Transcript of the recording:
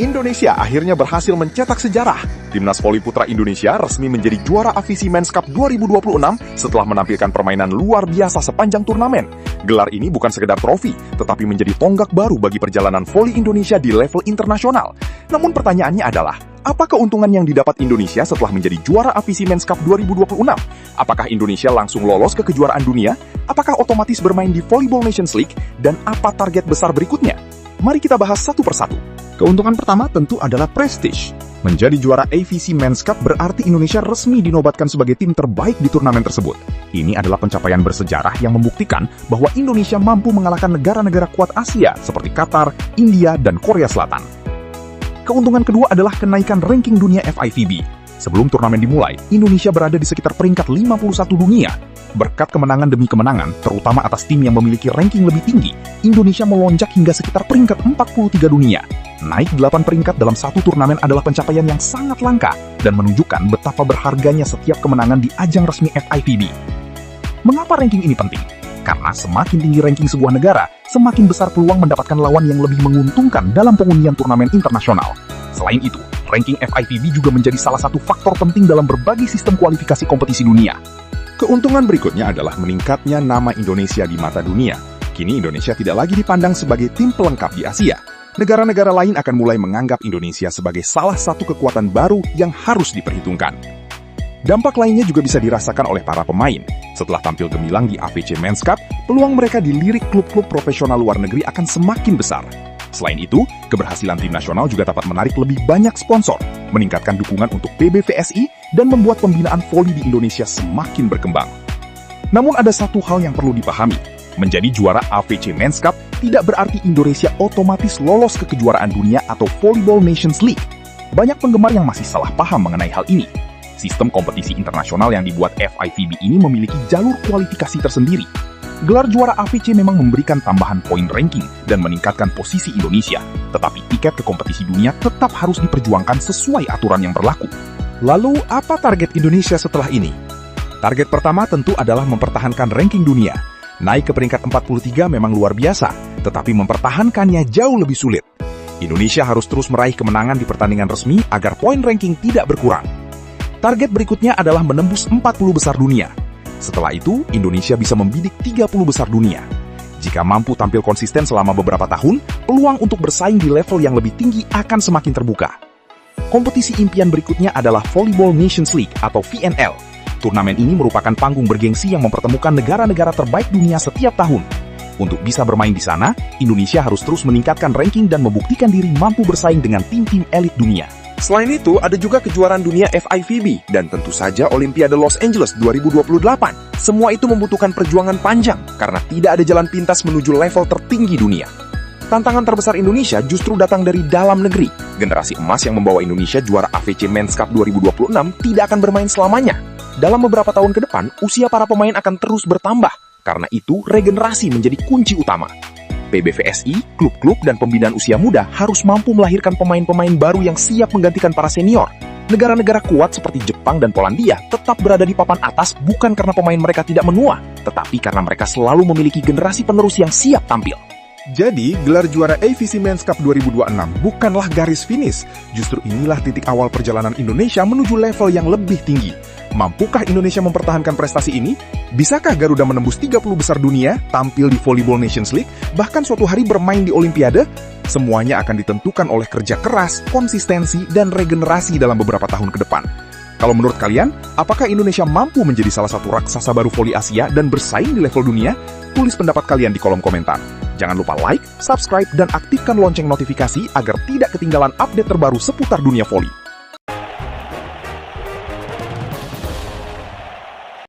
Indonesia akhirnya berhasil mencetak sejarah. Timnas voli putra Indonesia resmi menjadi juara AFC Men's Cup 2026 setelah menampilkan permainan luar biasa sepanjang turnamen. Gelar ini bukan sekedar trofi, tetapi menjadi tonggak baru bagi perjalanan voli Indonesia di level internasional. Namun pertanyaannya adalah, apa keuntungan yang didapat Indonesia setelah menjadi juara AFC Men's Cup 2026? Apakah Indonesia langsung lolos ke kejuaraan dunia? Apakah otomatis bermain di Volleyball Nations League? Dan apa target besar berikutnya? Mari kita bahas satu persatu. Keuntungan pertama tentu adalah prestige. Menjadi juara AFC Men's Cup berarti Indonesia resmi dinobatkan sebagai tim terbaik di turnamen tersebut. Ini adalah pencapaian bersejarah yang membuktikan bahwa Indonesia mampu mengalahkan negara-negara kuat Asia seperti Qatar, India, dan Korea Selatan. Keuntungan kedua adalah kenaikan ranking dunia FIVB. Sebelum turnamen dimulai, Indonesia berada di sekitar peringkat 51 dunia. Berkat kemenangan demi kemenangan, terutama atas tim yang memiliki ranking lebih tinggi, Indonesia melonjak hingga sekitar peringkat 43 dunia. Naik 8 peringkat dalam satu turnamen adalah pencapaian yang sangat langka dan menunjukkan betapa berharganya setiap kemenangan di ajang resmi FIVB. Mengapa ranking ini penting? Karena semakin tinggi ranking sebuah negara, semakin besar peluang mendapatkan lawan yang lebih menguntungkan dalam pengundian turnamen internasional. Selain itu, ranking FIVB juga menjadi salah satu faktor penting dalam berbagai sistem kualifikasi kompetisi dunia. Keuntungan berikutnya adalah meningkatnya nama Indonesia di mata dunia. Kini Indonesia tidak lagi dipandang sebagai tim pelengkap di Asia. Negara-negara lain akan mulai menganggap Indonesia sebagai salah satu kekuatan baru yang harus diperhitungkan. Dampak lainnya juga bisa dirasakan oleh para pemain. Setelah tampil gemilang di AFC Men's Cup, peluang mereka dilirik klub-klub profesional luar negeri akan semakin besar. Selain itu, keberhasilan tim nasional juga dapat menarik lebih banyak sponsor, meningkatkan dukungan untuk PBVSI, dan membuat pembinaan voli di Indonesia semakin berkembang. Namun ada satu hal yang perlu dipahami. Menjadi juara AFC Men's Cup tidak berarti Indonesia otomatis lolos ke kejuaraan dunia atau Volleyball Nations League. Banyak penggemar yang masih salah paham mengenai hal ini. Sistem kompetisi internasional yang dibuat FIVB ini memiliki jalur kualifikasi tersendiri. Gelar juara AFC memang memberikan tambahan poin ranking dan meningkatkan posisi Indonesia, tetapi tiket ke kompetisi dunia tetap harus diperjuangkan sesuai aturan yang berlaku. Lalu, apa target Indonesia setelah ini? Target pertama tentu adalah mempertahankan ranking dunia. Naik ke peringkat 43 memang luar biasa, tetapi mempertahankannya jauh lebih sulit. Indonesia harus terus meraih kemenangan di pertandingan resmi agar poin ranking tidak berkurang. Target berikutnya adalah menembus 40 besar dunia. Setelah itu, Indonesia bisa membidik 30 besar dunia. Jika mampu tampil konsisten selama beberapa tahun, peluang untuk bersaing di level yang lebih tinggi akan semakin terbuka. Kompetisi impian berikutnya adalah Volleyball Nations League atau VNL. Turnamen ini merupakan panggung bergengsi yang mempertemukan negara-negara terbaik dunia setiap tahun. Untuk bisa bermain di sana, Indonesia harus terus meningkatkan ranking dan membuktikan diri mampu bersaing dengan tim-tim elit dunia. Selain itu, ada juga kejuaraan dunia FIVB dan tentu saja Olimpiade Los Angeles 2028. Semua itu membutuhkan perjuangan panjang karena tidak ada jalan pintas menuju level tertinggi dunia. Tantangan terbesar Indonesia justru datang dari dalam negeri. Generasi emas yang membawa Indonesia juara AFC Men's Cup 2026 tidak akan bermain selamanya. Dalam beberapa tahun ke depan, usia para pemain akan terus bertambah. Karena itu, regenerasi menjadi kunci utama. PBVSI, klub-klub, dan pembinaan usia muda harus mampu melahirkan pemain-pemain baru yang siap menggantikan para senior. Negara-negara kuat seperti Jepang dan Polandia tetap berada di papan atas bukan karena pemain mereka tidak menua, tetapi karena mereka selalu memiliki generasi penerus yang siap tampil. Jadi, gelar juara AFC Men's Cup 2026 bukanlah garis finish. Justru inilah titik awal perjalanan Indonesia menuju level yang lebih tinggi. Mampukah Indonesia mempertahankan prestasi ini? Bisakah Garuda menembus 30 besar dunia, tampil di Volleyball Nations League, bahkan suatu hari bermain di Olimpiade? Semuanya akan ditentukan oleh kerja keras, konsistensi, dan regenerasi dalam beberapa tahun ke depan. Kalau menurut kalian, apakah Indonesia mampu menjadi salah satu raksasa baru voli Asia dan bersaing di level dunia? Tulis pendapat kalian di kolom komentar. Jangan lupa like, subscribe, dan aktifkan lonceng notifikasi agar tidak ketinggalan update terbaru seputar dunia voli.